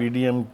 PDM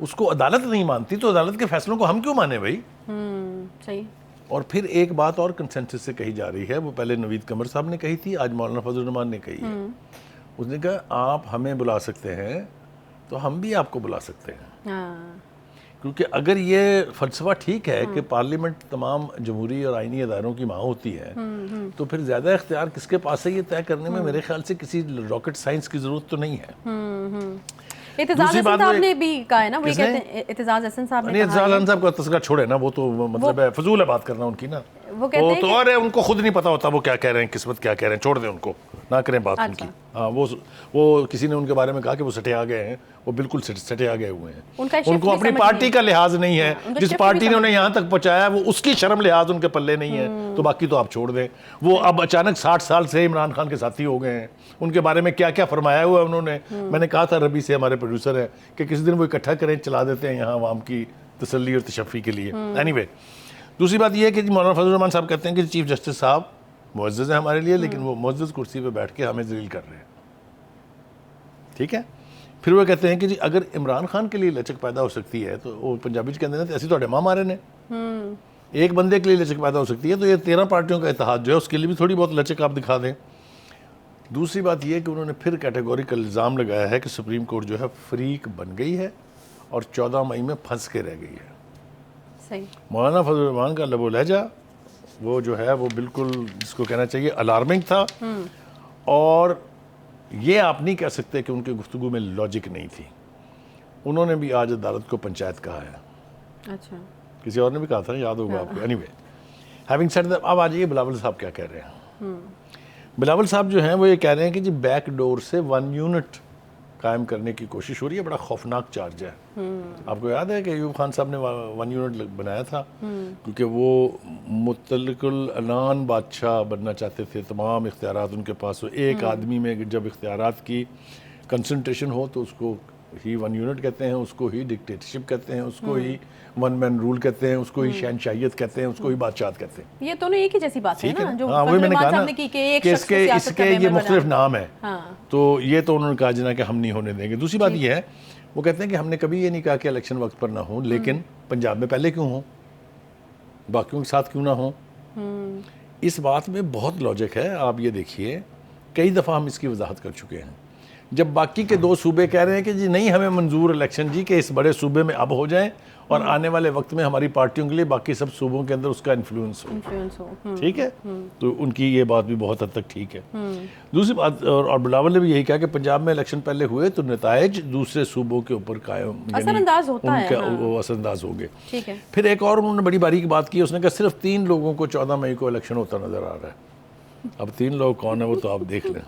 اس کو عدالت نہیں مانتی تو عدالت کے فیصلوں کو ہم کیوں مانیں بھائی؟ صحیح. اور پھر ایک بات اور کنسنسس سے کہی جا رہی ہے, وہ پہلے نوید قمر صاحب نے کہی تھی, آج مولانا فضل الرحمان نے کہی ہے. اس نے کہا آپ ہمیں بلا سکتے ہیں تو ہم بھی آپ کو بلا سکتے ہیں. کیونکہ اگر یہ فلسفہ ٹھیک ہے کہ پارلیمنٹ تمام جمہوری اور آئینی اداروں کی ماں ہوتی ہے, تو پھر زیادہ اختیار کس کے پاس ہے یہ طے کرنے میں میرے خیال سے کسی راکٹ سائنس کی ضرورت تو نہیں ہے. اعتزاز احسن صاحب نے بھی کہا ہے نا, وہ کہتے ہیں اعتزاز احسن صاحب نے اعتزاز احسن صاحب کا تذکرہ چھوڑے نا, وہ تو مطلب ہے فضول ہے بات کرنا ان کی نا, وہ تو اور ہے, ان کو خود نہیں پتا ہوتا وہ کیا کہہ رہے ہیں, قسمت کیا کہہ رہے ہیں, چھوڑ دیں ان کو, نہ کریں بات ان کی. ہاں وہ کسی نے ان کے بارے میں کہا کہ وہ سٹے آ گئے ہیں, وہ بالکل سٹے آ گئے ہوئے ہیں. ان کو اپنی پارٹی کا لحاظ نہیں ہے, جس پارٹی نے انہیں یہاں تک پہنچایا وہ اس کی شرم لحاظ ان کے پلے نہیں ہے, تو باقی تو آپ چھوڑ دیں. وہ اب اچانک 60 سال سے عمران خان کے ساتھی ہو گئے ہیں, ان کے بارے میں کیا کیا فرمایا ہوا ہے انہوں نے. میں نے کہا تھا ربی سے, ہمارے پروڈیوسر ہیں, کہ کسی دن وہ اکٹھا کریں, چلا دیتے ہیں یہاں عوام کی تسلی اور تشفی کے لیے. اینی وے, دوسری بات یہ ہے کہ مولانا فضل الرحمان صاحب کہتے ہیں کہ چیف جسٹس صاحب معزز ہیں ہمارے لیے, لیکن وہ معزز کرسی پہ بیٹھ کے ہمیں ذلیل کر رہے ہیں. ٹھیک ہے. پھر وہ کہتے ہیں کہ جی اگر عمران خان کے لیے لچک پیدا ہو سکتی ہے, تو وہ پنجابی چ کہتے ہیں ایسی تو ماں مارے نے, ایک بندے کے لیے لچک پیدا ہو سکتی ہے, تو یہ 13 پارٹیوں کا اتحاد جو ہے اس کے لیے بھی تھوڑی بہت لچک آپ دکھا دیں. دوسری بات یہ کہ انہوں نے پھر کیٹیگوریکل الزام لگایا ہے کہ سپریم کورٹ جو ہے فریق بن گئی ہے اور 14 مئی میں پھنس کے رہ گئی ہے. صحیح. مولانا فضل الرحمان کا لب و لہجہ وہ جو ہے وہ بالکل جس کو کہنا چاہیے الارمنگ تھا, اور یہ آپ نہیں کہہ سکتے کہ ان کی گفتگو میں لاجک نہیں تھی. انہوں نے بھی آج عدالت کو پنچایت کہا ہے. اچھا. کسی اور نے بھی کہا تھا, یاد ہوگا آپ کو. Any way, having said that, اب آ جائیے بلاول صاحب کیا کہہ رہے ہیں. بلاول صاحب جو ہیں وہ یہ کہہ رہے ہیں کہ جی بیک ڈور سے 1 یونٹ قائم کرنے کی کوشش ہو رہی ہے. بڑا خوفناک چارج ہے. آپ کو یاد ہے کہ ایوب خان صاحب نے 1 یونٹ بنایا تھا, کیونکہ وہ مطلق العنان بادشاہ بننا چاہتے تھے, تمام اختیارات ان کے پاس ہو. ایک آدمی میں جب اختیارات کی کنسنٹریشن ہو تو اس کو ہی 1 یونٹ کہتے ہیں, اس کو ہی ڈکٹیٹرشپ کہتے ہیں, اس کو ہی 1 مین رول کہتے ہیں, اس کو ہی شہنشاہیت کہتے ہیں, اس کو ہی بادشاہت کہتے ہیں. یہ دونوں ایک ہی جیسی بات ہے نا, جو وہی میں نے کہا نا کہ اس کے یہ مختلف نام ہے, تو یہ تو انہوں نے کہا جنا کہ ہم نہیں ہونے دیں گے. دوسری بات یہ ہے, وہ کہتے ہیں کہ ہم نے کبھی یہ نہیں کہا کہ الیکشن وقت پر نہ ہوں, لیکن پنجاب میں پہلے کیوں ہوں, باقیوں کے ساتھ کیوں نہ ہوں. اس بات میں بہت لاجک ہے. آپ یہ دیکھیے, کئی دفعہ ہم اس کی وضاحت کر چکے ہیں. جب باقی کے 2 صوبے کہہ رہے ہیں کہ جی نہیں ہمیں منظور الیکشن جی کہ اس بڑے صوبے میں اب ہو جائیں, اور آنے والے وقت میں ہماری پارٹیوں کے لیے باقی سب صوبوں کے اندر اس کا انفلوئنس ہو. ٹھیک ہے, تو ان کی یہ بات بھی بہت حد تک ٹھیک ہے. دوسری بات, اور بلاول نے بھی یہی کہا کہ پنجاب میں الیکشن پہلے ہوئے تو نتائج دوسرے صوبوں کے اوپر قائم اثر انداز ہوتا ہے, وہ اثر انداز ہو گئے. ٹھیک ہے. پھر ایک اور انہوں نے بڑی باریک بات کی, اس نے کہا صرف 3 لوگوں کو 14 مئی کو الیکشن ہوتا نظر آ رہا ہے. اب 3 لوگ کون ہیں وہ تو آپ دیکھ لیں.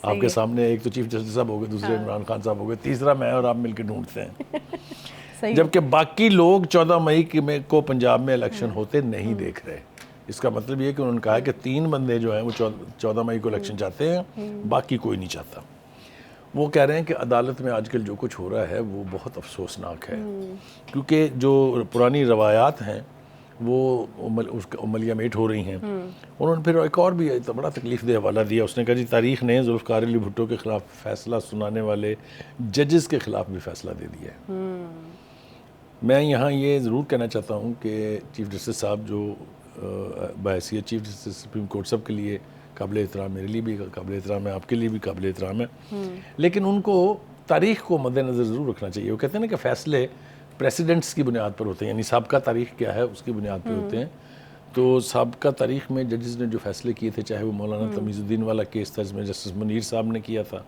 آپ کے سامنے ایک تو چیف جسٹس صاحب ہو گئے, دوسرے عمران خان صاحب ہو گئے, تیسرا میں اور آپ مل کے ڈھونڈتے ہیں. جبکہ باقی لوگ 14 مئی کو پنجاب میں الیکشن ہوتے نہیں دیکھ رہے. اس کا مطلب یہ کہ انہوں نے کہا کہ 3 بندے جو ہیں وہ 14 مئی کو الیکشن چاہتے ہیں, باقی کوئی نہیں چاہتا. وہ کہہ رہے ہیں کہ عدالت میں آج کل جو کچھ ہو رہا ہے وہ بہت افسوسناک ہے, کیونکہ جو پرانی روایات ہیں وہ عملیہ میٹ ہو رہی ہیں. انہوں نے پھر ایک اور بھی بڑا تکلیف دہ حوالہ دیا. اس نے کہا جی تاریخ نے ذوالفقار علی بھٹو کے خلاف فیصلہ سنانے والے ججز کے خلاف بھی فیصلہ دے دیا ہے. میں یہاں یہ ضرور کہنا چاہتا ہوں کہ چیف جسٹس صاحب جو بحیثیت چیف جسٹس سپریم کورٹ سب کے لیے قابل احترام, میرے لیے بھی قابل احترام ہے, آپ کے لیے بھی قابل احترام ہے, لیکن ان کو تاریخ کو مد نظر ضرور رکھنا چاہیے. وہ کہتے ہیں نا کہ فیصلے پریسیڈنٹس کی بنیاد پر ہوتے ہیں, یعنی سابقہ تاریخ کیا ہے اس کی بنیاد پہ ہوتے ہیں. تو سابقہ تاریخ میں ججز نے جو فیصلے کیے تھے, چاہے وہ مولانا تمیز الدین والا کیس تھا جس میں جسٹس منیر صاحب نے کیا تھا,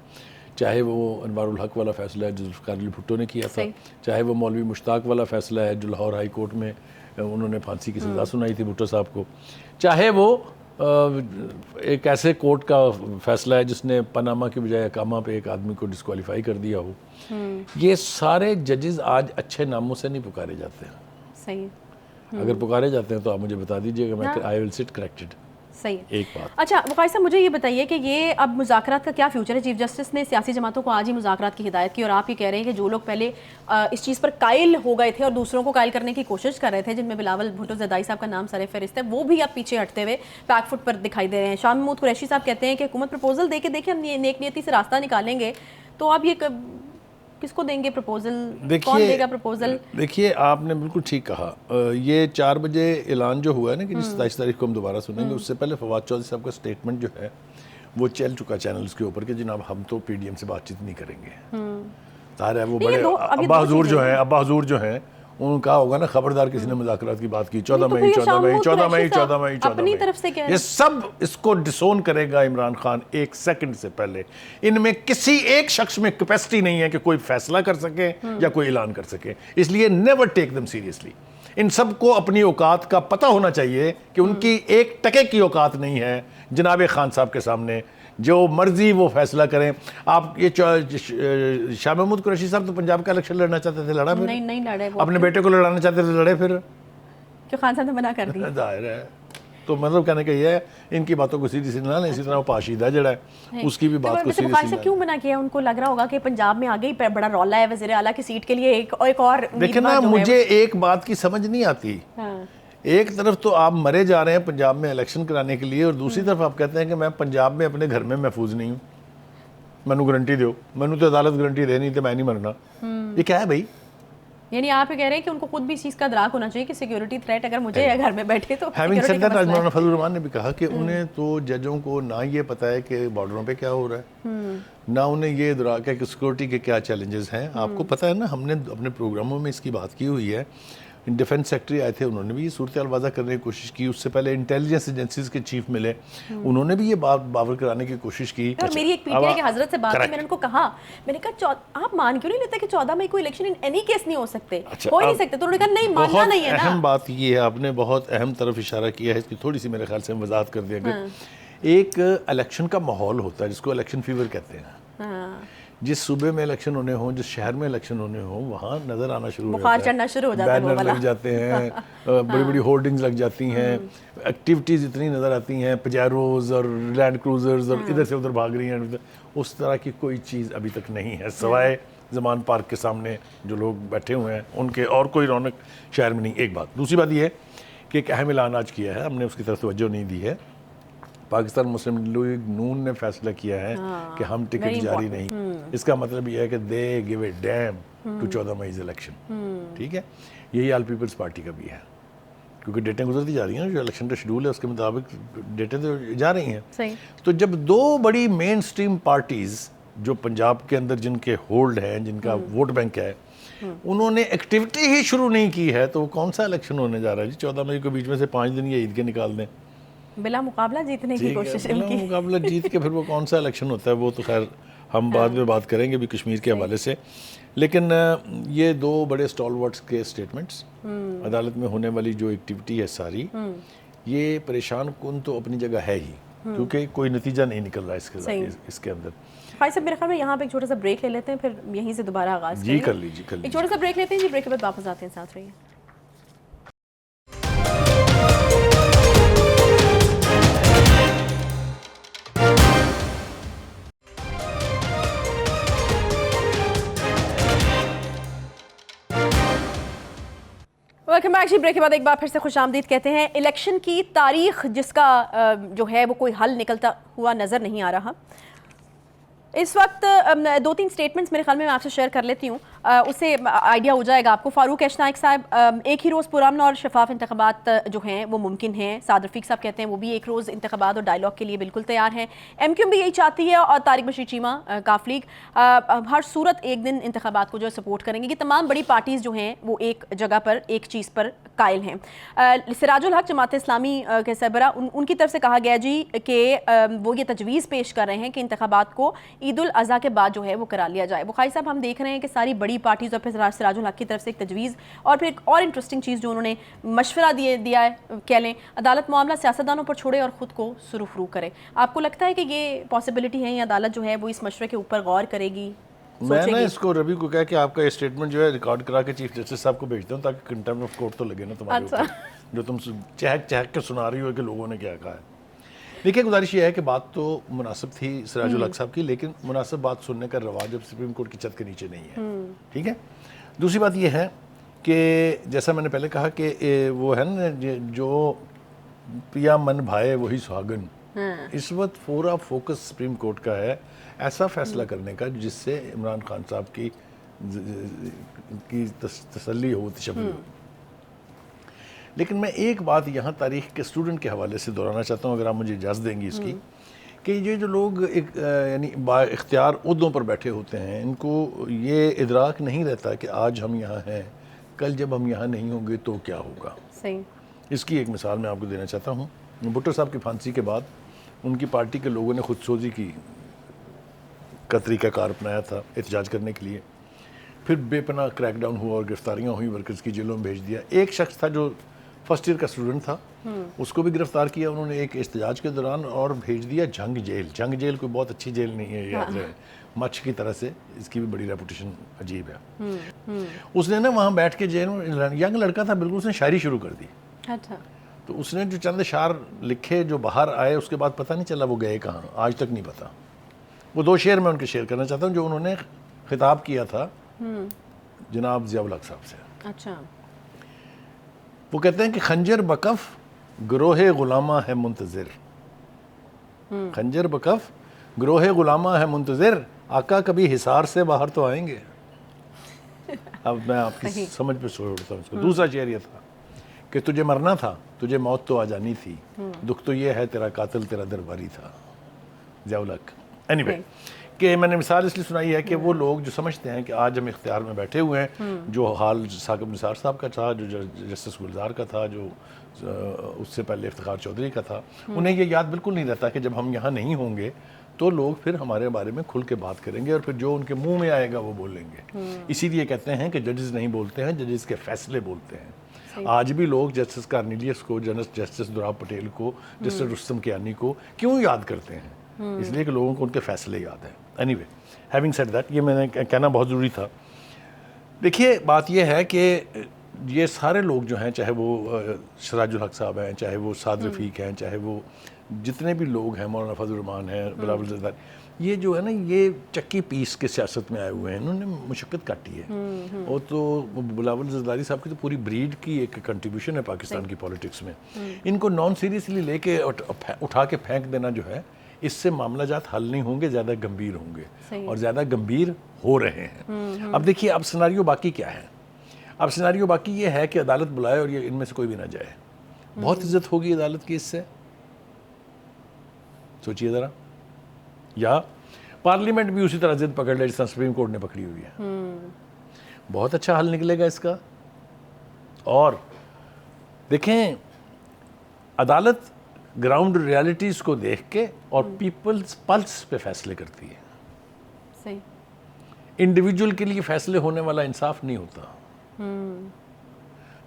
چاہے وہ انوار الحق والا فیصلہ ہے جو ذوالفقار علی بھٹو نے کیا تھا, چاہے وہ مولوی مشتاق والا فیصلہ ہے جو لاہور ہائی کورٹ میں انہوں نے پھانسی کی سزا سنائی تھی بھٹو صاحب کو, چاہے وہ ایک ایسے کورٹ کا فیصلہ ہے جس نے پاناما کی بجائے اقامہ پہ ایک آدمی کو ڈسکوالیفائی کر دیا ہو. یہ سارے ججز آج اچھے ناموں سے نہیں پکارے جاتے ہیں. صحیح. اگر پکارے جاتے ہیں تو آپ مجھے بتا دیجئے کہ میں آئی ول سٹ کریکٹڈ. صحیح. ایک بات. اچھا وقار صاحب, مجھے یہ بتائیے کہ یہ اب مذاکرات کا کیا فیوچر ہے؟ چیف جسٹس نے سیاسی جماعتوں کو آج ہی مذاکرات کی ہدایت کی, اور آپ یہ کہہ رہے ہیں کہ جو لوگ پہلے اس چیز پر قائل ہو گئے تھے اور دوسروں کو قائل کرنے کی کوشش کر رہے تھے, جن میں بلاول بھٹو زرداری صاحب کا نام سر فہرست ہے, وہ بھی اب پیچھے ہٹتے ہوئے بیک فٹ پر دکھائی دے رہے ہیں. شاہ محمود قریشی صاحب کہتے ہیں کہ حکومت پرپوزل دے کے دیکھیں ہم نیک نیتی سے راستہ نکالیں گے, تو اب یہ کس کو دیں گے پروپوزل, دیکھیے کون دے گا پروپوزل؟ دیکھیے آپ نے بالکل ٹھیک کہا, یہ 4 بجے اعلان جو ہوا ہے نا کہ 27 تاریخ کو ہم دوبارہ سنیں گے, اس سے پہلے فواد چودھری صاحب کا سٹیٹمنٹ جو ہے وہ چل چکا چینلز کے اوپر کہ جناب ہم تو پی ڈی ایم سے بات چیت نہیں کریں گے. ظاہر ہے وہ بڑے ابا حضور جو ہیں ان کا ہوگا نا خبردار کسی نے مذاکرات کی بات کی 14 مئی یہ سب اس کو ڈسون کرے گا عمران خان 1 سیکنڈ سے پہلے. ان میں کسی ایک شخص میں کیپیسٹی نہیں ہے کہ کوئی فیصلہ کر سکے یا کوئی اعلان کر سکے, اس لیے نیور ٹیک دم سیریسلی. ان سب کو اپنی اوقات کا پتہ ہونا چاہیے کہ ان کی ایک ٹکے کی اوقات نہیں ہے جناب خان صاحب کے سامنے, جو مرضی وہ فیصلہ کریں. آپ یہ شاہ محمود قریشی صاحب تو پنجاب کا الیکشن لڑنا چاہتے تھے, لڑا پھر نہیں لڑے, اپنے بیٹے کو لڑانا چاہتے تھے, لڑے پھر کہ خان صاحب نے منع کر دیا. ظاہر ہے. تو مطلب کہنے کا یہ ہے ان کی باتوں کو سیدھی سی نہ لیں, اسی طرح وہ پاشیدہ جڑا ہے اس کی بھی بات کو سیدھی سی. کیوں منع کیا؟ ان کو لگ رہا ہوگا کہ پنجاب میں آگے ہی بڑا رولا ہے وزیر اعلیٰ کی سیٹ کے لیے, ایک اور. دیکھیں نا, مجھے ایک بات کی سمجھ نہیں آتی. ایک طرف تو آپ مرے جا رہے ہیں پنجاب میں الیکشن کرانے کے لیے, اور دوسری طرف آپ کہتے ہیں کہ میں پنجاب میں اپنے گھر میں محفوظ نہیں ہوں, مینو گارنٹی دیو, مینو تو عدالت گارنٹی دے نہیں تو میں نہیں مرنا. یہ کیا ہے بھائی؟ یعنی آپ یہ کہہ رہے ہیں کہ ان کو خود بھی اس چیز کا ادراک ہونا چاہیے کہ سیکیورٹی تھریٹ اگر مجھے گھر میں بیٹھے تو. ہیونگ سیڈ دیٹ, آج مولانا فضل الرحمان نے بھی کہا کہ انہیں تو ججوں کو نہ یہ پتہ ہے کہ بارڈروں پہ کیا ہو رہا ہے, نہ انہیں یہ ادراک ہے کہ سیکورٹی کے کیا چیلنجز ہیں. آپ کو پتہ ہے نا, ہم نے اپنے پروگراموں میں اس کی بات کی ہوئی ہے. ڈیفنس سیکٹری آئے تھے, انہوں نے بھی یہ صورتحال واضح کرنے کی کوشش کی. اس سے پہلے انٹیلیجنس ایجنسیز کے چیف ملے, انہوں نے بھی یہ بات باور کرانے کی کوشش کی. اور میری ایک پی ٹی آئی کے حضرت سے بات کی, میں نے ان کو کہا, میں نے کہا آپ مان کیوں نہیں لیتے کہ 14 مئی کو الیکشن ان اینی کیس نہیں ہو سکتے, ہو ہی نہیں سکتے؟ تو انہوں نے کہا نہیں, ماننا نہیں ہے نا. اہم بات یہ ہے, آپ نے بہت اہم طرف اشارہ کیا ہے, اس کی تھوڑی سی میرے خیال سے وضاحت کر دیا کہ ایک الیکشن کا ماحول ہوتا ہے جس کو الیکشن فیور کہتے ہیں. جس صوبے میں الیکشن ہونے ہوں, جس شہر میں الیکشن ہونے ہوں, وہاں نظر آنا شروع ہو بخار چڑھنا شروع ہو جاتا ہے, بینر لگ جاتے ہیں, بڑی بڑی ہولڈنگز لگ جاتی ہیں, ایکٹیویٹیز اتنی نظر آتی ہیں, پجیروز اور لینڈ کروزرز اور ادھر سے ادھر بھاگ رہی ہیں. اس طرح کی کوئی چیز ابھی تک نہیں ہے, سوائے زمان پارک کے سامنے جو لوگ بیٹھے ہوئے ہیں ان کے, اور کوئی رونق شہر میں نہیں. ایک بات. دوسری بات یہ ہے کہ ایک اہم اعلان آج کیا ہے, ہم نے اس کی طرف توجہ نہیں دی ہے. پاکستان مسلم لیگ نون نے فیصلہ کیا ہے کہ ہم ٹکٹ جاری نہیں. اس کا مطلب یہ ہے کہ they gave a date to 14 May election. ٹھیک ہے, یہی آل پیپلز پارٹی کا بھی ہے, کیونکہ ڈیٹیں گزرتی جا رہی ہیں, جو الیکشن کا شیڈول ہے اس کے مطابق ڈیٹیں تو جا رہی ہیں. تو جب 2 بڑی مین سٹریم پارٹیز جو پنجاب کے اندر جن کے ہولڈ ہیں, جن کا ووٹ بینک ہے, انہوں نے ایکٹیویٹی ہی شروع نہیں کی ہے, تو وہ کون سا الیکشن ہونے جا رہا ہے جی؟ 14 مئی کو بیچ میں سے 5 دن یا عید کے نکال دیں, بلا مقابلہ جیتنے کی کوشش. بلا مقابلہ جیت کے پھر وہ کون سا الیکشن ہوتا ہے؟ وہ تو خیر ہم بعد میں بات کریں گے بھی کشمیر کے حوالے سے. لیکن یہ 2 بڑے اسٹالورٹس کے اسٹیٹمنٹس, عدالت میں ہونے والی جو ایکٹیویٹی ہے ساری, یہ پریشان کن تو اپنی جگہ ہے ہی, کیونکہ کوئی نتیجہ نہیں نکل رہا اس کے اندر. بھائی صاحب میرے خیال میں یہاں پہ ایک چھوٹا سا بریک لے لیتے ہیں, پھر یہیں سے دوبارہ آغاز کریں گے. جی کر لیجیے. ایک چھوٹا سا بریک لیتے ہیں جی, بریک کے بعد واپس آتے ہیں, ساتھ رہیے. ویلکم بیک جی. بریک کے بعد ایک بار پھر سے خوش آمدید کہتے ہیں. الیکشن کی تاریخ جس کا جو ہے وہ کوئی حل نکلتا ہوا نظر نہیں آ رہا. اس وقت 2-3 سٹیٹمنٹس میرے خیال میں آپ سے شیئر کر لیتی ہوں, اس سے آئیڈیا ہو جائے گا آپ کو. فاروق اشنائک صاحب, ایک ہی روز پرامن اور شفاف انتخابات جو ہیں وہ ممکن ہیں. سعد رفیق صاحب کہتے ہیں وہ بھی ایک روز انتخابات اور ڈائلاگ کے لیے بالکل تیار ہیں. ایم کیو ایم بھی یہی چاہتی ہے, اور طارق بشیر چیمہ کاف لیگ ہر صورت ایک دن انتخابات کو جو ہے سپورٹ کریں گے. یہ تمام بڑی پارٹیز جو ہیں وہ ایک جگہ پر, ایک چیز پر قائل ہیں. سراج الحق جماعت اسلامی کے سربراہ, ان کی طرف سے کہا گیا جی کہ وہ یہ تجویز پیش کر رہے ہیں کہ انتخابات کو عید الاضحیٰ کے بعد جو ہے وہ کرا لیا جائے. بخاری صاحب, ہم دیکھ رہے ہیں کہ ساری بڑی پارٹیز اور پھر سراج الحق کی طرف سے ایک تجویز, اور پھر ایک اور انٹرسٹنگ چیز جو انہوں نے مشورہ دیا ہے, کہہ لیں عدالت معاملہ سیاستدانوں پر چھوڑے اور خود کو سرخرو کرے. آپ کو لگتا ہے کہ یہ پاسبلٹی ہے, یا عدالت جو ہے وہ اس مشورے کے اوپر غور کرے گی؟ میں نے اس کو ربی کو کہا کہ آپ کا یہ اسٹیٹمنٹ جو ہے ریکارڈ کرا کے چیف جسٹس صاحب کو بھیجتا ہوں, تاکہ کنٹیمپٹ آف کورٹ تو لگے نا تمہارے اوپر, جو تم چہک چہک کے سنا رہی ہو کہ لوگوں نے کیا کہا ہے. دیکھیے, گزارش یہ ہے کہ بات تو مناسب تھی سراج الحق صاحب کی, لیکن مناسب بات سننے کا رواج اب سپریم کورٹ کی چھت کے نیچے نہیں ہے. ٹھیک ہے. دوسری بات یہ ہے کہ جیسا میں نے پہلے کہا کہ وہ ہے نا جو پیا من بھائے وہی سہاگن, اس وقت پورا فوکس سپریم کورٹ کا ہے ایسا فیصلہ کرنے کا جس سے عمران خان صاحب کی کی تسلی ہو، تشبیہ ہو۔ لیکن میں ایک بات یہاں تاریخ کے اسٹوڈنٹ کے حوالے سے دہرانا چاہتا ہوں، اگر آپ مجھے اجازت دیں گی اس کی، کہ یہ جو لوگ یعنی با اختیار عہدوں پر بیٹھے ہوتے ہیں، ان کو یہ ادراک نہیں رہتا کہ آج ہم یہاں ہیں، کل جب ہم یہاں نہیں ہوں گے تو کیا ہوگا۔ صحیح۔ اس کی ایک مثال میں آپ کو دینا چاہتا ہوں۔ بھٹو صاحب کی پھانسی کے بعد ان کی پارٹی کے لوگوں نے خود سوزی کا طریقہ کار اپنایا تھا احتجاج کرنے کے لیے، پھر بے پناہ کریک ڈاؤن ہوا اور گرفتاریاں ہوئیں، ورکرز کی جیلوں میں بھیج دیا۔ ایک شخص تھا جو فرسٹ ایئر کا اسٹوڈنٹ تھا، اس کو بھی گرفتار کیا انہوں نے ایک احتجاج کے دوران اور بھیج دیا جنگ جیل۔ جنگ جیل کوئی بہت اچھی جیل نہیں ہے، یاد رہے، مچھ کی طرح سے اس کی بھی بڑی ریپوٹیشن عجیب ہے۔ اس نے نا وہاں بیٹھ کے جیل میں، ینگ لڑکا تھا بالکل، اس نے شاعری شروع کر دی۔ اچھا۔ تو اس نے جو چند اشعار لکھے جو باہر آئے، اس کے بعد پتہ نہیں چلا وہ گئے کہاں، آج تک نہیں پتا۔ وہ 2 شعر میں ان کے شیئر کرنا چاہتا ہوں جو انہوں نے خطاب کیا تھا جناب ضیاء الحق صاحب سے۔ اچھا۔ وہ کہتے ہیں کہ خنجر بکف گروہ غلامہ ہے منتظر، خنجر بکف گروہ غلامہ ہے منتظر، آقا کبھی حصار سے باہر تو آئیں گے۔ اب میں آپ کی سمجھ پہ چھوڑتا ہوں اس کو۔ دوسرا شعر یہ تھا کہ تجھے مرنا تھا، تجھے موت تو آ جانی تھی، دکھ تو یہ ہے تیرا قاتل تیرا درباری تھا، ضیاء الحق۔ اینی کہ میں نے مثال اس لیے سنائی ہے کہ وہ لوگ جو سمجھتے ہیں کہ آج ہم اختیار میں بیٹھے ہوئے ہیں، جو حال ثاقب نثار صاحب کا تھا، جو جسٹس گلزار کا تھا، جو اس سے پہلے افتخار چودھری کا تھا، انہیں یہ یاد بالکل نہیں رہتا کہ جب ہم یہاں نہیں ہوں گے تو لوگ پھر ہمارے بارے میں کھل کے بات کریں گے اور پھر جو ان کے منہ میں آئے گا وہ بولیں گے۔ اسی لیے کہتے ہیں کہ ججز نہیں بولتے ہیں، ججز کے فیصلے بولتے ہیں۔ آج بھی لوگ جسٹس کارنیلیس کو، جسٹس دوراب پٹیل کو، جسٹس رستم کیانی کو کیوں یاد کرتے ہیں؟ اس لیے کہ لوگوں کو ان کے فیصلے یاد ہیں۔ Any way, having said that, یہ میں نے کہنا بہت ضروری تھا۔ دیکھیے بات یہ ہے کہ یہ سارے لوگ جو ہیں، چاہے وہ سراج الحق صاحب ہیں، چاہے وہ سعد رفیق ہیں، چاہے وہ جتنے بھی لوگ ہیں، مولانا فضل الرحمان ہیں، بلاول زرداری، یہ جو ہے نا، یہ چکی پیس کے سیاست میں آئے ہوئے ہیں، انہوں نے مشقت کاٹی ہے۔ اور تو بلاول زرداری صاحب کی تو پوری بریڈ کی ایک کنٹریبیوشن ہے پاکستان کی پولیٹکس میں۔ ان کو نان سیریسلی لے کے اٹھا کے پھینک دینا جو ہے، اس سے معاملہ جات حل نہیں ہوں گے، زیادہ گمبھیر ہوں گے، اور زیادہ گمبھیر ہو رہے ہیں۔ اب دیکھیے، اب سیناریو باقی کیا ہے؟ اب سیناریو باقی یہ ہے کہ عدالت بلائے اور یہ ان میں سے کوئی بھی نہ جائے۔ بہت عزت ہوگی عدالت کی اس سے، سوچئے ذرا۔ یا پارلیمنٹ بھی اسی طرح ضد پکڑ لے جس طرح سپریم کورٹ نے پکڑی ہوئی ہے، بہت اچھا حل نکلے گا اس کا۔ اور دیکھیں، عدالت گراؤنڈ ریالٹیز کو دیکھ کے اور پیپلز پلس پہ فیصلے کرتی ہے۔ صحیح۔ انڈیویجول کے لیے فیصلے ہونے والا انصاف نہیں ہوتا۔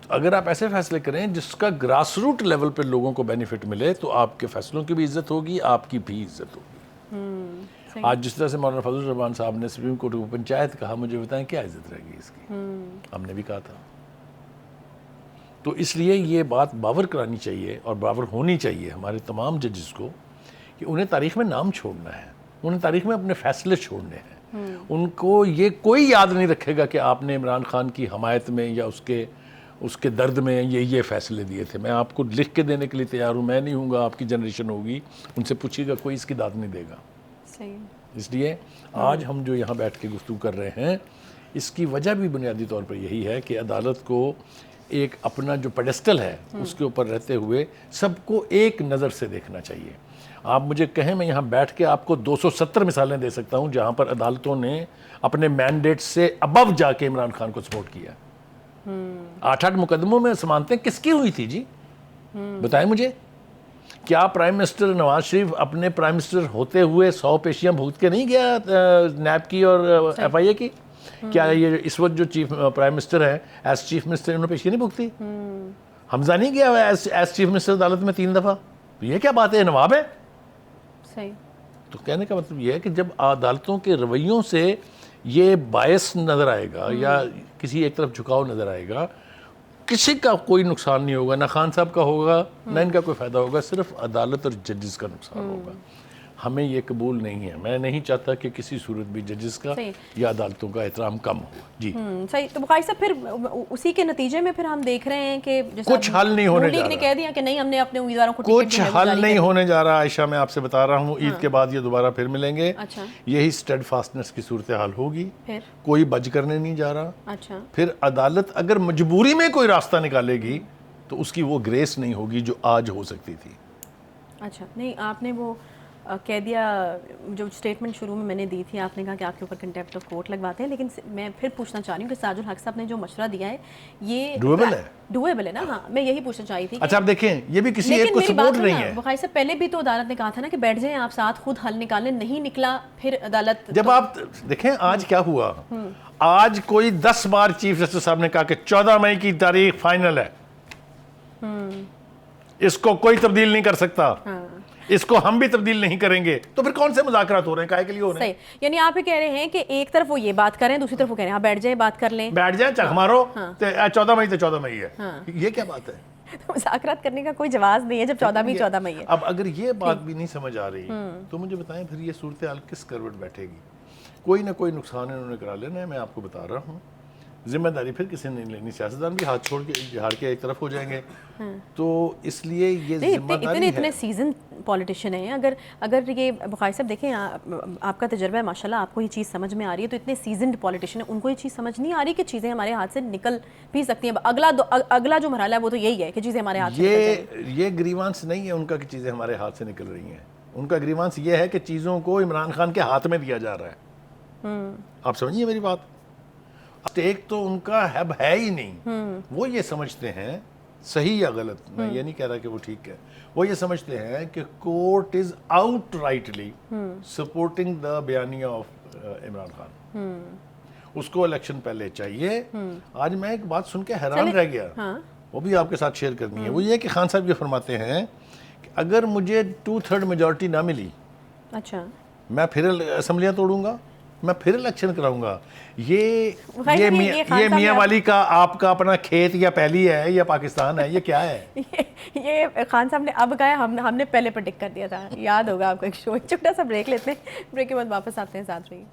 تو اگر آپ ایسے فیصلے کریں جس کا گراس روٹ لیول پہ لوگوں کو بینیفٹ ملے، تو آپ کے فیصلوں کی بھی عزت ہوگی، آپ کی بھی عزت ہوگی۔ آج جس طرح سے مولانا فضل الرحمان صاحب نے سپریم کورٹ کو پنچایت کہا، مجھے بتائیں کیا عزت رہے گی اس کی؟ ہم نے بھی کہا تھا۔ تو اس لیے یہ بات باور کرانی چاہیے اور باور ہونی چاہیے ہمارے تمام ججز کو کہ انہیں تاریخ میں نام چھوڑنا ہے، انہیں تاریخ میں اپنے فیصلے چھوڑنے ہیں۔ ان کو یہ کوئی یاد نہیں رکھے گا کہ آپ نے عمران خان کی حمایت میں یا اس کے درد میں یہ فیصلے دیے تھے۔ میں آپ کو لکھ کے دینے کے لیے تیار ہوں، میں نہیں ہوں گا، آپ کی جنریشن ہوگی، ان سے پوچھیے گا، کوئی اس کی داد نہیں دے گا۔ اس لیے آج ہم جو یہاں بیٹھ کے گفتگو کر رہے ہیں، اس کی وجہ بھی بنیادی طور پر یہی ہے کہ عدالت کو ایک اپنا جو پیڈسٹل ہے اس کے اوپر رہتے ہوئے سب کو ایک نظر سے دیکھنا چاہیے۔ آپ مجھے کہیں، میں یہاں بیٹھ کے آپ کو 270 مثالیں دے سکتا ہوں جہاں پر عدالتوں نے اپنے مینڈیٹ سے ابو جا کے عمران خان کو سپورٹ کیا۔ 8 مقدموں میں سمانتیں کس کی ہوئی تھی جی؟ بتائیں مجھے۔ کیا پرائم منسٹر نواز شریف اپنے پرائم منسٹر ہوتے ہوئے 100 پیشیاں بھگت کے نہیں گیا نیب کی اور ایف آئی اے کی؟ کیا یہ اس وقت جو چیف پرائم منسٹر ہیں، ایز چیف منسٹر، انہوں نے پیشی نہیں بھگتی؟ حمزہ نہیں گیا ایز چیف منسٹر عدالت میں 3 دفعہ؟ یہ کیا بات ہے، نواب ہے؟ صحیح۔ تو کہنے کا مطلب یہ ہے کہ جب عدالتوں کے رویوں سے یہ باعث نظر آئے گا یا کسی ایک طرف جھکاؤ نظر آئے گا، کسی کا کوئی نقصان نہیں ہوگا، نہ خان صاحب کا ہوگا، نہ ان کا کوئی فائدہ ہوگا، صرف عدالت اور ججز کا نقصان ہوگا۔ ہمیں یہ قبول نہیں ہے. میں نہیں چاہتا کہ کسی صورت بھی ججز کا یا عدالتوں کا احترام کم ہو. جی صحیح. تو بخاری صاحب پھر اسی کے نتیجے میں پھر ہم دیکھ رہے ہیں کہ کچھ حل نہیں ہونے جا رہا. نے کہہ دیا کہ نہیں ہم نے اپنے امیدواروں کو کچھ حل نہیں ہونے جا رہا عائشہ. میں آپ سے بتا رہا ہوں عید کے بعد یہ دوبارہ پھر ملیں گے. یہی اسٹیڈ فاسٹنس کی صورتحال ہوگی. کوئی بچ کرنے نہیں جا رہا. پھر عدالت اگر مجبوری میں کوئی راستہ نکالے گی تو اس کی وہ گریس نہیں ہوگی جو آج ہو سکتی تھی. اچھا نہیں آپ نے وہ کہہ دیا جو اسٹیٹمنٹ شروع میں نے دی تھی, آپ نے کہا کہ آپ کے اوپر کنٹیمپٹ آف کورٹ لگواتے ہیں, لیکن میں پھر پوچھنا چاہ رہی ہوں کہ ساج الحق صاحب نے جو مشورہ دیا ہے یہ ڈویبل ہے نا. ہاں میں یہی پوچھنا چاہی تھی. اچھا آپ دیکھیں یہ بھی کسی ایک کو سپورٹ نہیں ہے. بخاری صاحب پہلے بھی تو عدالت نے کہا تھا نا کہ بیٹھ جائیں آپ ساتھ خود حل نکالیں, نہیں نکلا پھر عدالت. جب آپ دیکھیں آج کیا ہوا, آج کوئی 10 بار چیف جسٹس صاحب نے کہا کہ 14 مئی کی تاریخ فائنل ہے, اس کو کوئی تبدیل نہیں کر سکتا, اس کو ہم بھی تبدیل نہیں کریں گے. تو پھر کون سے مذاکرات ہو رہے ہیں, کائے کے لیے ہو رہے ہیں؟ صحیح. یعنی آپ یہ کہہ رہے ہیں کہ ایک طرف وہ یہ بات کریں, دوسری طرف وہ کہہ رہے ہیں بیٹھ جائیں بات کر لیں, بیٹھ جائیں چک مارو, 14 مئی تو 14 مئی ہے. یہ کیا بات ہے؟ مذاکرات کرنے کا کوئی جواز نہیں ہے جب 14 مئی ہے. اب اگر یہ بات بھی نہیں سمجھ آ رہی تو مجھے بتائیں پھر یہ صورتحال کس کروٹ بیٹھے گی؟ کوئی نہ کوئی نقصان انہوں نے کرا لینا ہے. میں آپ کو بتا رہا ہوں ذمہ داری پھر کسی نے نہیں لینی. سیاستدان بھی ہاتھ چھوڑ کے ہار کے ایک طرف ہو جائیں گے. تو اس لیے یہ ذمہ داری ہے. اتنے سیزن پولیٹیشین ہیں. اگر یہ بخاری صاحب دیکھیں آپ کا تجربہ ہے ماشاءاللہ, آپ کو یہ چیز سمجھ میں آ رہی ہے, تو اتنے سیزنڈ پولیٹیشین ہیں ان کو یہ چیز سمجھ نہیں آ رہی کہ چیزیں ہمارے ہاتھ سے نکل بھی سکتی ہیں. اگلا جو مرحلہ ہے وہ تو یہی ہے کہ چیزیں ہمارے ہاتھ سے نکل جائیں. یہ گریوانس نہیں ہے ان کا کہ چیزیں ہمارے ہاتھ سے نکل رہی ہیں. ان کا گریوانس یہ ہے کہ چیزوں کو عمران خان کے ہاتھ میں دیا جا رہا ہے. آپ سمجھیے میری بات. ایک تو ان کا ہیب ہے ہی نہیں. وہ یہ سمجھتے ہیں, صحیح یا غلط میں یہ نہیں کہہ رہا کہ وہ ٹھیک ہے, وہ یہ سمجھتے ہیں کہ court is outrightly supporting the بیانیہ آف عمران خان. اس کو الیکشن پہلے چاہیے. آج میں ایک بات سن کے حیران رہ گیا, وہ بھی آپ کے ساتھ شیئر کرنی ہے. وہ یہ کہ خان صاحب یہ فرماتے ہیں کہ اگر مجھے 2/3 میجورٹی نہ ملی, اچھا میں پھر اسمبلیاں توڑوں گا, میں پھر الیکشن کراؤں گا. یہ میاں والی کا آپ کا اپنا کھیت یا پہلی ہے یا پاکستان ہے, یہ کیا ہے؟ یہ خان صاحب نے اب کہا, ہم نے پہلے پریڈکٹ کر دیا تھا. یاد ہوگا آپ کو ایک شو. چھوٹا سا بریک لیتے ہیں, بریک کے بعد واپس آتے ہیں, ساتھ رہیے.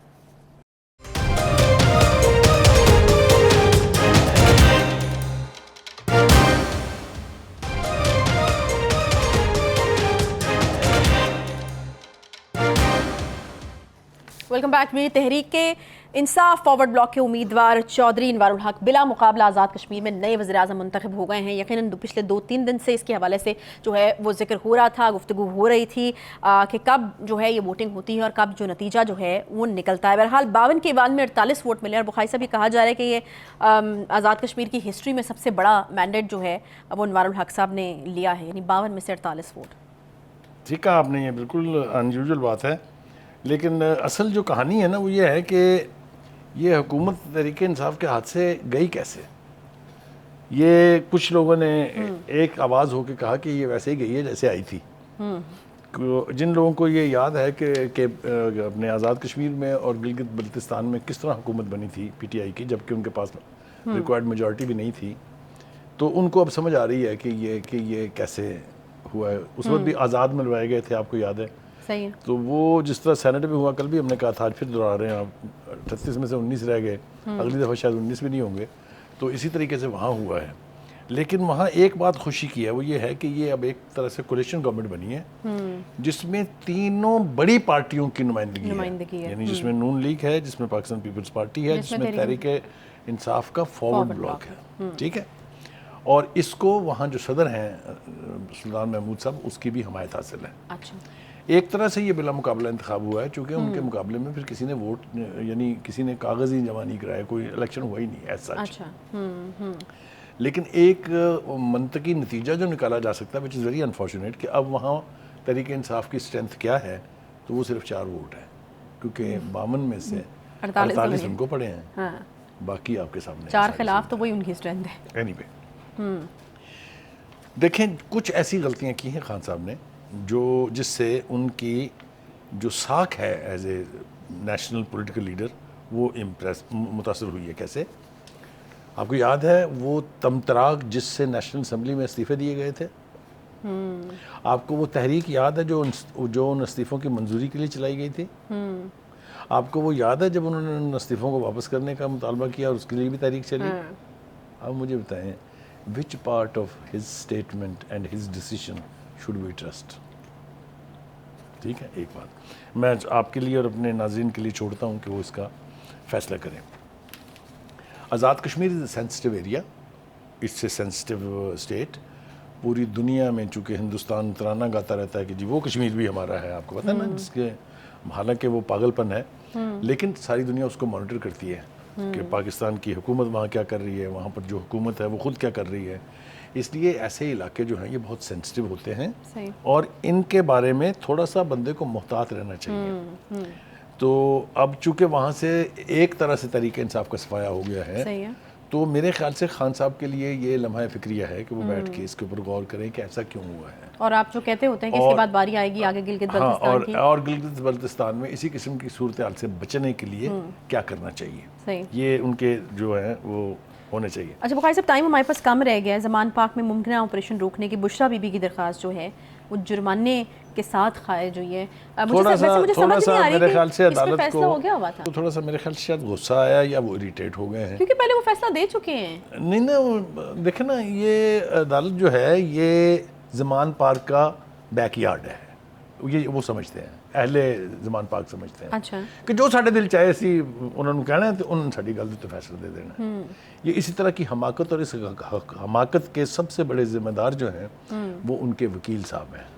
Welcome back. میری تحریک کے انصاف فارورڈ بلاک کے امیدوار چودھری انوار الحق بلا مقابلہ آزاد کشمیر میں نئے وزیر اعظم منتخب ہو گئے ہیں. یقیناً پچھلے 2-3 دن سے اس کے حوالے سے جو ہے وہ ذکر ہو رہا تھا, گفتگو ہو رہی تھی کہ کب جو ہے یہ ووٹنگ ہوتی ہے اور کب جو نتیجہ جو ہے وہ نکلتا ہے. بہرحال 52 کے ایوان میں 48 ووٹ ملے, اور بخاری صاحب یہ کہا جا رہا ہے کہ یہ آزاد کشمیر کی ہسٹری میں سب سے بڑا مینڈیٹ جو ہے وہ انوار الحق صاحب نے لیا ہے, یعنی 52 میں سے 48 ووٹ. ٹھیک کہا آپ نے, یہ بالکل انیوژل بات ہے. لیکن اصل جو کہانی ہے نا وہ یہ ہے کہ یہ حکومت تحریک انصاف کے ہاتھ سے گئی کیسے. یہ کچھ لوگوں نے ایک آواز ہو کے کہا کہ یہ ویسے ہی گئی ہے جیسے آئی تھی. جن لوگوں کو یہ یاد ہے کہ اپنے آزاد کشمیر میں اور گلگت بلتستان میں کس طرح حکومت بنی تھی پی ٹی آئی کی, جبکہ ان کے پاس ریکوائرڈ میجورٹی بھی نہیں تھی, تو ان کو اب سمجھ آ رہی ہے کہ یہ کیسے ہوا ہے. اس وقت بھی آزاد ملوائے گئے تھے, آپ کو یاد ہے. صحیح. تو وہ جس طرح سینٹ میں ہوا, کل بھی ہم نے کہا تھا, آج پھر دہرا رہے ہیں, 38 میں سے 19 رہ گئے, اگلی دفعہ شاید 19 بھی نہیں ہوں گے. تو اسی طریقے سے وہاں ہوا ہے. لیکن وہاں ایک بات خوشی کی ہے, وہ یہ ہے کہ یہ اب ایک طرح سے کولیشن گورنمنٹ بنی ہے جس میں تینوں بڑی پارٹیوں کی نمائندگی ہے. یعنی جس میں نون لیگ ہے, جس میں پاکستان پیپلز پارٹی ہے, جس میں تحریک انصاف کا فارورڈ بلاک ہے. ٹھیک ہے. اور اس کو وہاں جو صدر ہیں سلطان محمود صاحب, اس کی بھی حمایت حاصل ہے. اچھا. ایک طرح سے یہ بلا مقابلہ انتخاب ہوا ہے, چونکہ ان کے مقابلے میں پھر کسی نے ووٹ یعنی کسی نے کاغذ ہی جمع نہیں کرایا, کوئی الیکشن ہوا ہی نہیں ایسا. اچھا. لیکن ایک منطقی نتیجہ جو نکالا جا سکتا ہے, وچ از ویری انفارچونیٹ, کہ اب وہاں تحریک انصاف کی اسٹرینتھ کیا ہے, تو وہ صرف 4 ووٹ ہیں, کیونکہ 52 میں سے 48 ان کو پڑے ہیں, باقی آپ کے سامنے 4 خلاف, تو وہی ان کی اسٹرینتھ ہے. اینی وے دیکھیں کچھ ایسی غلطیاں کی ہیں خان صاحب نے جس سے ان کی جو ساکھ ہے as a national political leader وہ متاثر ہوئی ہے. کیسے؟ آپ کو یاد ہے وہ تمطراق جس سے نیشنل اسمبلی میں استعفے دیے گئے تھے, آپ کو وہ تحریک یاد ہے جو ان استعفوں کی منظوری کے لیے چلائی گئی تھی؟ آپ کو وہ یاد ہے جب انہوں نے ان استعفوں کو واپس کرنے کا مطالبہ کیا اور اس کے لیے بھی تحریک چلی؟ اب مجھے بتائیں which part of his statement and his decision should we trust؟ ٹھیک ہے، ایک بات میں آپ کے لیے اور اپنے ناظرین کے لیے چھوڑتا ہوں کہ وہ اس کا فیصلہ کریں۔ Azad Kashmir is a sensitive area, it's a sensitive state. پوری دنیا میں چونکہ ہندوستان ترانہ گاتا رہتا ہے کہ جی وہ کشمیر بھی ہمارا ہے، آپ کو پتہ ہے نا، جس کے حالانکہ وہ پاگل پن ہے، لیکن ساری دنیا اس کو مانیٹر کرتی ہے کہ پاکستان کی حکومت وہاں کیا کر رہی ہے، وہاں پر جو حکومت ہے وہ خود کیا کر رہی ہے۔ اس لیے ایسے علاقے جو ہیں یہ بہت سینسٹیو ہوتے ہیں اور ان کے بارے میں تھوڑا سا بندے کو محتاط رہنا چاہیے۔ تو اب چونکہ وہاں سے ایک طرح سے طریقہ انصاف کا صفایا ہو گیا ہے، تو میرے خیال سے خان صاحب کے لیے یہ لمحہ فکریہ ہے کہ وہ بیٹھ کے اس کے اوپر غور کریں کہ ایسا کیوں ہوا ہے۔ اور آپ جو کہتے ہوتے ہیں کہ اس کے بعد باری آئے گی آگے گلگت بلتستان کی، اور گلگت بلتستان میں اسی قسم کی صورتحال سے بچنے کے لیے کیا کرنا چاہیے، یہ ان کے جو ہیں وہ ہونے چاہیے۔ اچھا بخاری صاحب، ٹائم ہمارے پاس کم رہ گیا ہے۔ زمان پاک میں ممکنہ آپریشن روکنے کی بشریٰ بی بی کی درخواست جو ہے وہ جرمانے کے ساتھ خارج ہوئی ہے۔ مجھے سمجھ نہیں آ رہی کہ اس پہ فیصلہ ہو گیا ہوا تھا، تھوڑا سا میرے خیال سے شاید غصہ آیا یا وہ اریٹیٹ ہو گئے ہیں، کیونکہ پہلے وہ فیصلہ دے چکے ہیں۔ نہیں نا، دیکھیں نا، یہ عدالت جو ہے یہ زمان پارک کا بیک یارڈ ہے، یہ وہ سمجھتے ہیں، اہل زمان پاک سمجھتے ہیں اچھا کہ جو ساڈے دل چاہے سی انہوں نے کہنا ہے تو انہوں نے ساڈی گل تے فیصلہ دے دینا۔ یہ اسی طرح کی حماقت، اور اس حماقت کے سب سے بڑے ذمہ دار جو ہیں وہ ان کے وکیل صاحب ہیں،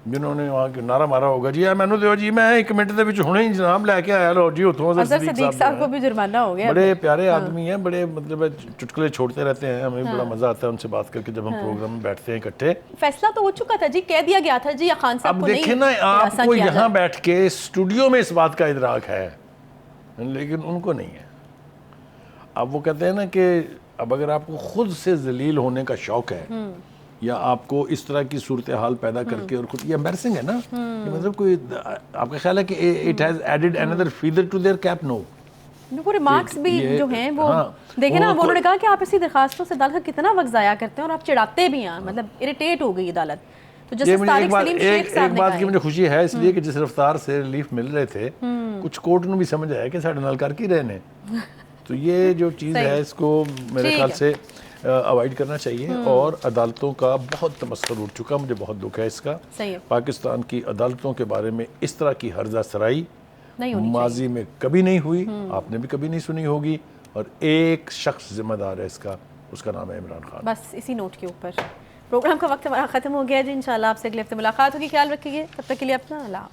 جنہوں نے وہاں کے نعرہ مارا ہوگا جی مینوں دیو جی، میں ایک منٹ دے وچ ہنے ہی جناب لے کے آیا، لو جی اتھوں اظہر صدیق صاحب کو بھی جرمانہ ہو گیا۔ بڑے پیارے آدمی ہیں، بڑے مطلب چٹکلے چھوڑتے رہتے ہیں، ہمیں بڑا مزہ آتا ہے ان سے بات کر کے جب ہم پروگرام میں بیٹھتے ہیں اکٹھے۔ فیصلہ تو ہو چکا تھا جی، کہہ دیا گیا تھا جی خان صاحب کو نہیں۔ اب دیکھیں نا، آپ کو یہاں بیٹھ کے اسٹوڈیو میں اس بات کا ادراک ہے لیکن ان کو نہیں ہے۔ اب وہ کہتے ہیں نا کہ اب اگر آپ کو خود سے ذلیل ہونے کا شوق ہے یا آپ کو اس طرح کی صورتحال پیدا کر کے، اور خود یہ امبیرسنگ ہے نا، مطلب کوئی آپ کا خیال ہے کہ it has added another feather to their cap؟ نو، وہ ریمارکس بھی جو ہیں وہ دیکھیں نا، انہوں نے کہا کہ آپ اسی درخواستوں سے عدالت کا کتنا وقت ضائع کرتے ہیں اور آپ چڑھاتے بھی ہیں، مطلب اریٹیٹ ہو گئی عدالت۔ تو جسٹس طارق سلیم شیخ صاحب نے ایک بات کی مجھے خوشی ہے، اس لیے کہ جس رفتار سے ریلیف مل رہے تھے کچھ کورٹ نے بھی سمجھ آیا کہ ساڈے نال کر کے رہے نے، تو یہ جو چیز ہے اس کو میرے خیال سے اوائڈ کرنا چاہیے۔ اور عدالتوں کا بہت تمسخر اٹھ چکا، مجھے بہت دکھ ہے اس کا۔ پاکستان کی عدالتوں کے بارے میں اس طرح کی ہرزہ سرائی ماضی میں کبھی نہیں ہوئی، آپ نے بھی کبھی نہیں سنی ہوگی، اور ایک شخص ذمہ دار ہے اس کا نام ہے عمران خان۔ بس اسی نوٹ کے اوپر پروگرام کا وقت ہمارا ختم ہو گیا جی، انشاءاللہ آپ سے اگلے ہفتے ملاقات ہوگی، خیال رکھیے، تب تک کے لیے اپنا اللہ۔